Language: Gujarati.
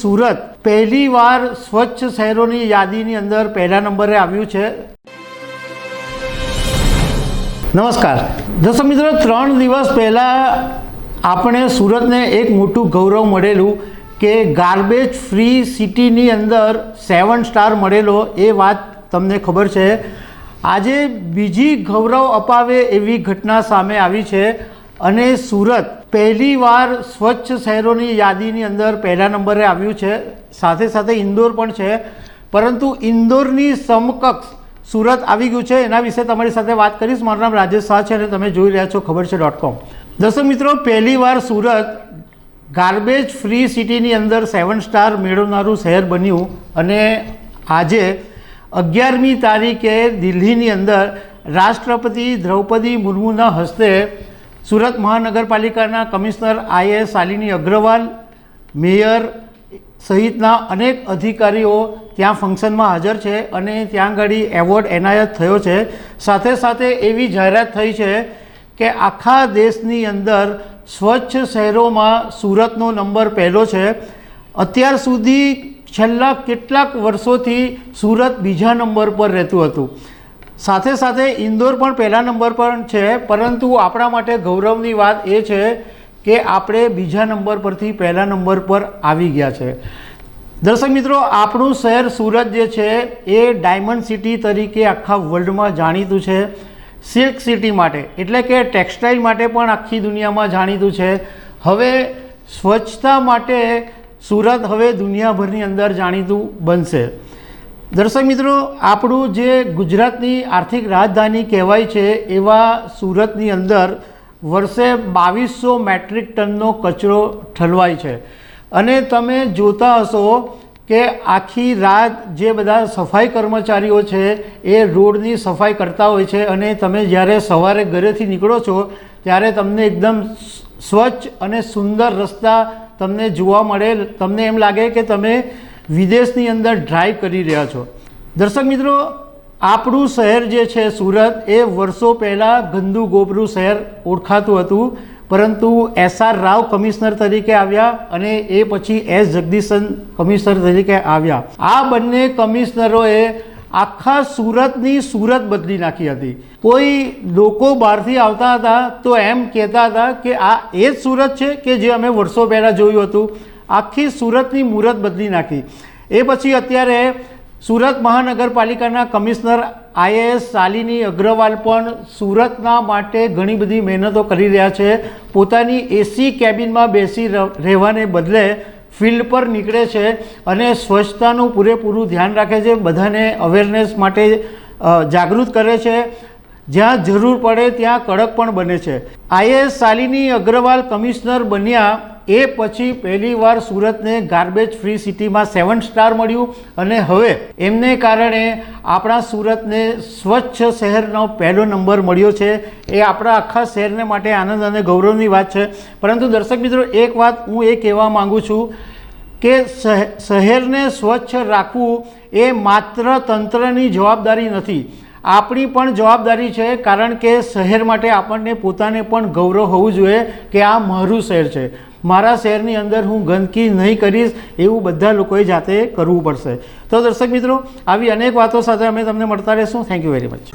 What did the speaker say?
સુરત પહેલી વાર સ્વચ્છ શહેરોની યાદીની અંદર પહેલા નંબરે આવ્યું છે। નમસ્કાર દર્શક મિત્રો, 3 દિવસ પહેલાં આપણે સુરતને એક મોટું ગૌરવ મળેલું કે ગાર્બેજ ફ્રી સિટીની અંદર 7 સ્ટાર મળેલો, એ વાત તમને ખબર છે। આજે બીજી ગૌરવ અપાવે એવી ઘટના સામે આવી છે અને સુરત પહેલી વાર સ્વચ્છ શહેરોની યાદીની અંદર પહેલા નંબરે આવ્યું છે। સાથે સાથે ઇન્દોર પણ છે, પરંતુ ઇન્દોરની સમકક્ષ સુરત આવી ગયું છે। એના વિશે તમારી સાથે વાત કરીશ। મારું નામ રાજેશ શાહ છે અને તમે જોઈ રહ્યા છો ખબર છે.com। દર્શક મિત્રો, પહેલી વાર સુરત ગાર્બેજ ફ્રી સિટીની અંદર 7 સ્ટાર મેળવનારું શહેર બન્યું અને આજે 11મી તારીખે દિલ્હીની અંદર રાષ્ટ્રપતિ દ્રૌપદી મુર્મુના હસ્તે સુરત મહાનગરપાલિકાના commissioner IAS Shalini Agarwal, mayor સહિતના અનેક અધિકારીઓ ત્યાં ફંક્શનમાં હાજર છે અને ત્યાં આગળ એવોર્ડ એનાયત થયો છે। સાથે સાથે એવી જાહેરાત થઈ છે કે આખા દેશની અંદર સ્વચ્છ શહેરોમાં સુરતનો નંબર પહેલો છે। અત્યાર સુધી છેલ્લા કેટલાક વર્ષોથી સુરત બીજા નંબર પર રહેતું હતું। સાથે સાથે ઇન્દોર પણ પહેલા નંબર પર છે, પરંતુ આપણા માટે ગૌરવની વાત એ છે કે આપણે બીજા નંબર પરથી પહેલા નંબર પર આવી ગયા છે। દર્શક મિત્રો, આપણું શહેર સુરત જે છે એ ડાયમંડ સિટી તરીકે આખા વર્લ્ડમાં જાણીતું છે। સિલ્ક સિટી માટે એટલે કે ટેક્સટાઇલ માટે પણ આખી દુનિયામાં જાણીતું છે। હવે સ્વચ્છતા માટે સુરત હવે દુનિયાભરની અંદર જાણીતું બનશે। દર્શક મિત્રો, આપણું જે ગુજરાતની આર્થિક રાજધાની કહેવાય છે એવા સુરતની અંદર વર્ષે 2200 મેટ્રિક ટનનો કચરો ઠલવાય છે અને તમે જોતા હશો કે આખી રાત જે બધા સફાઈ કર્મચારીઓ છે એ રોડની સફાઈ કરતા હોય છે અને તમે જ્યારે સવારે ઘરેથી નીકળો છો ત્યારે તમને એકદમ સ્વચ્છ અને સુંદર રસ્તા તમને જોવા મળે। તમને એમ લાગે કે તમે વિદેશની અંદર ડ્રાઈવ કરી રહ્યા છો। દર્શક મિત્રો, આપણું શહેર જે છે સુરત એ વર્ષો પહેલાં ગંદુ ગોબરું શહેર ઓળખાતું હતું, પરંતુ SR રાવ કમિશનર તરીકે આવ્યા અને એ પછી S જગદીશન કમિશનર તરીકે આવ્યા। આ બંને કમિશનરોએ આખા સુરતની સુરત બદલી નાખી હતી। કોઈ લોકો બહારથી આવતા હતા તો એમ કહેતા હતા કે આ એ જ સુરત છે કે જે અમે વર્ષો પહેલાં જોયું હતું। આખી સુરતની મૂરત બદલી નાખી। એ પછી અત્યારે સુરત મહાનગરપાલિકાના કમિશનર IAS શાલિની અગ્રવાલ પણ સુરતના માટે ઘણી બધી મહેનતો કરી રહ્યા છે। પોતાની AC કેબિનમાં બેસી રહેવાને બદલે ફિલ્ડ પર નીકળે છે અને સ્વચ્છતાનું પૂરેપૂરું ધ્યાન રાખે છે, બધાને અવેરનેસ માટે જાગૃત કરે છે। જ્યાં જરૂર પડે ત્યાં કડક પણ બને છે। IAS શાલિની અગ્રવાલ કમિશનર બન્યા એ પછી પહેલીવાર સુરતને ગાર્બેજ ફ્રી સિટીમાં 7 સ્ટાર મળ્યું અને હવે એમને કારણે આપણા સુરતને સ્વચ્છ શહેરનો પહેલો નંબર મળ્યો છે। એ આપણા આખા શહેરને માટે આનંદ અને ગૌરવની વાત છે। પરંતુ દર્શક મિત્રો, એક વાત હું એ કહેવા માગું છું કે શહેરને સ્વચ્છ રાખવું એ માત્ર તંત્રની જવાબદારી નથી, આપણી પણ જવાબદારી છે। કારણ કે શહેર માટે આપણને પોતાને પણ ગૌરવ હોવું જોઈએ કે આ મારું શહેર છે, મારા શહેરની અંદર હું ગંદકી નહીં કરીશ, એવું બધા લોકોએ જાતે કરવું પડશે। તો દર્શક મિત્રો, આવી અનેક વાતો સાથે અમે તમને મળતા રહીશું। Thank you very much.